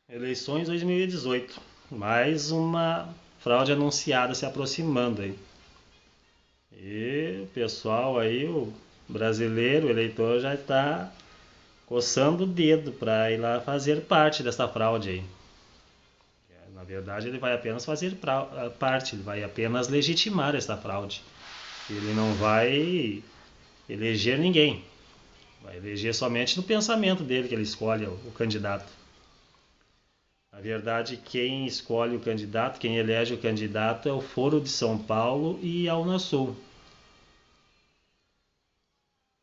Eleições 2018. Mais uma fraude anunciada se aproximando aí. E o pessoal aí, o brasileiro, o eleitor, já está coçando o dedo para ir lá fazer parte dessa fraude aí. Na verdade, ele vai apenas fazer parte, ele vai apenas legitimar essa fraude. Ele não vai eleger ninguém. Vai eleger somente no pensamento dele que ele escolhe o candidato. Na verdade, quem escolhe o candidato, quem elege o candidato é o Foro de São Paulo e a Unasul.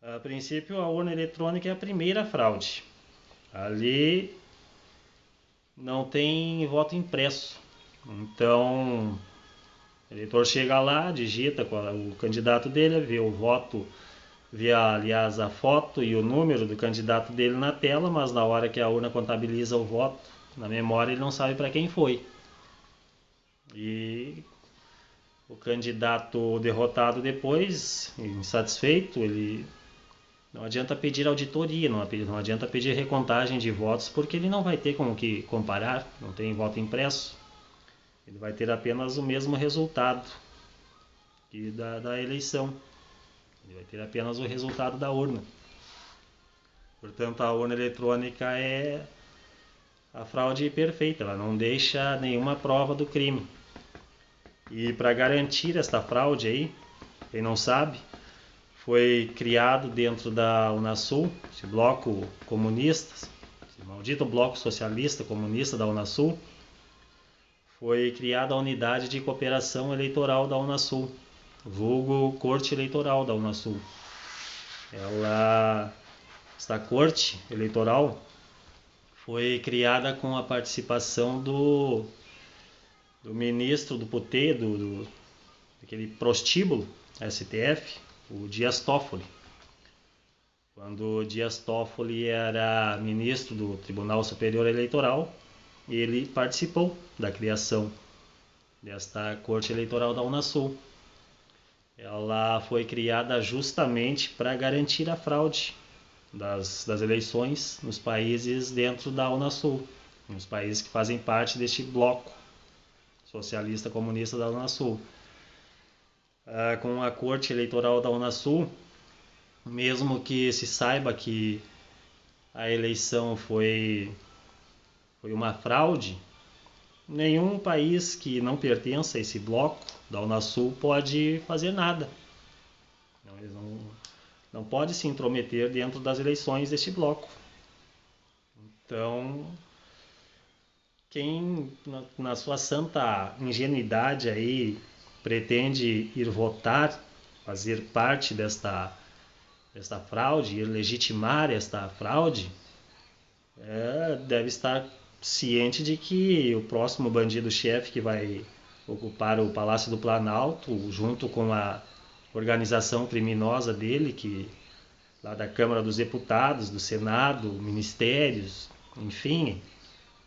A princípio, a urna eletrônica é a primeira fraude. Ali não tem voto impresso. Então, o eleitor chega lá, digita o candidato dele, vê o voto, vê, aliás, a foto e o número do candidato dele na tela, mas na hora que a urna contabiliza o voto, na memória ele não sabe para quem foi. E o candidato derrotado depois, insatisfeito, ele não adianta pedir auditoria, não adianta pedir recontagem de votos, porque ele não vai ter como que comparar, não tem voto impresso. Ele vai ter apenas o mesmo resultado que da eleição. Ele vai ter apenas o resultado da urna. Portanto, a urna eletrônica é a fraude perfeita, ela não deixa nenhuma prova do crime. E para garantir esta fraude aí, quem não sabe, foi criado dentro da Unasul, esse bloco comunista, esse maldito bloco socialista comunista da Unasul, foi criada a unidade de cooperação eleitoral da Unasul, vulgo Corte Eleitoral da Unasul. Esta corte eleitoral foi criada com a participação do ministro do PT, daquele prostíbulo STF, o Dias Toffoli. Quando o Dias Toffoli era ministro do Tribunal Superior Eleitoral, ele participou da criação desta Corte Eleitoral da Unasul. Ela foi criada justamente para garantir a fraude das eleições nos países dentro da Unasul, nos países que fazem parte deste bloco socialista comunista da Unasul. Com a Corte Eleitoral da Unasul, mesmo que se saiba que a eleição foi uma fraude, nenhum país que não pertença a esse bloco da Unasul pode fazer nada. Eles não pode se intrometer dentro das eleições deste bloco. Então, quem na sua santa ingenuidade aí pretende ir votar, fazer parte desta fraude, ir legitimar esta fraude, deve estar ciente de que o próximo bandido-chefe que vai ocupar o Palácio do Planalto, junto com a organização criminosa dele, que lá da Câmara dos Deputados, do Senado, ministérios, enfim,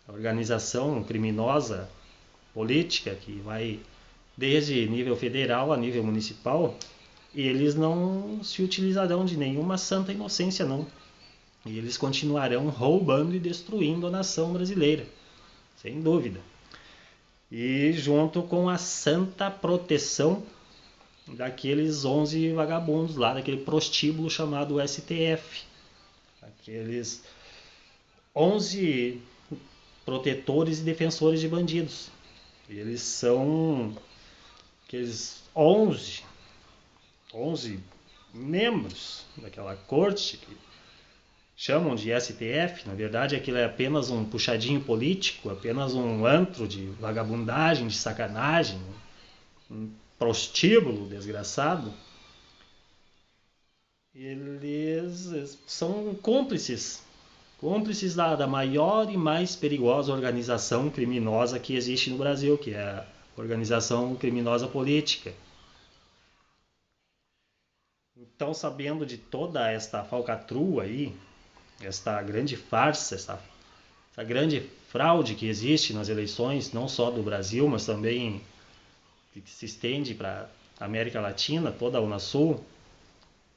a organização criminosa política que vai desde nível federal a nível municipal, eles não se utilizarão de nenhuma santa inocência, não. E eles continuarão roubando e destruindo a nação brasileira, sem dúvida. E junto com a santa proteção daqueles 11 vagabundos lá, daquele prostíbulo chamado STF. Aqueles 11 protetores e defensores de bandidos. Eles são aqueles 11 membros daquela corte que chamam de STF. Na verdade, aquilo é apenas um puxadinho político, apenas um antro de vagabundagem, de sacanagem, um prostíbulo desgraçado. Eles são cúmplices da maior e mais perigosa organização criminosa que existe no Brasil, que é a organização criminosa política. Então, sabendo de toda esta falcatrua aí, esta grande farsa, essa grande fraude que existe nas eleições, não só do Brasil, mas também que se estende para a América Latina, toda a Unasul,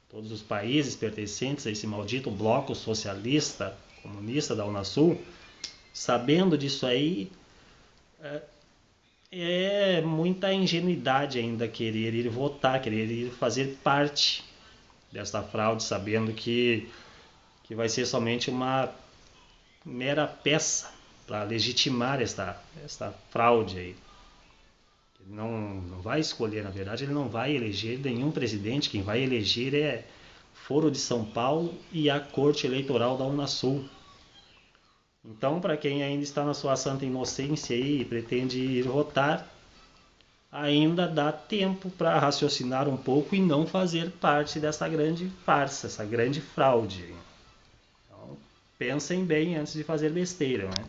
todos os países pertencentes a esse maldito bloco socialista, comunista da Unasul, sabendo disso aí, é muita ingenuidade ainda querer ir votar, querer ir fazer parte desta fraude, sabendo que vai ser somente uma mera peça para legitimar esta fraude aí. Ele não vai escolher, na verdade, ele não vai eleger nenhum presidente, quem vai eleger é Foro de São Paulo e a Corte Eleitoral da Unasul. Então, para quem ainda está na sua santa inocência e pretende ir votar, ainda dá tempo para raciocinar um pouco e não fazer parte dessa grande farsa, essa grande fraude. Então, pensem bem antes de fazer besteira, né?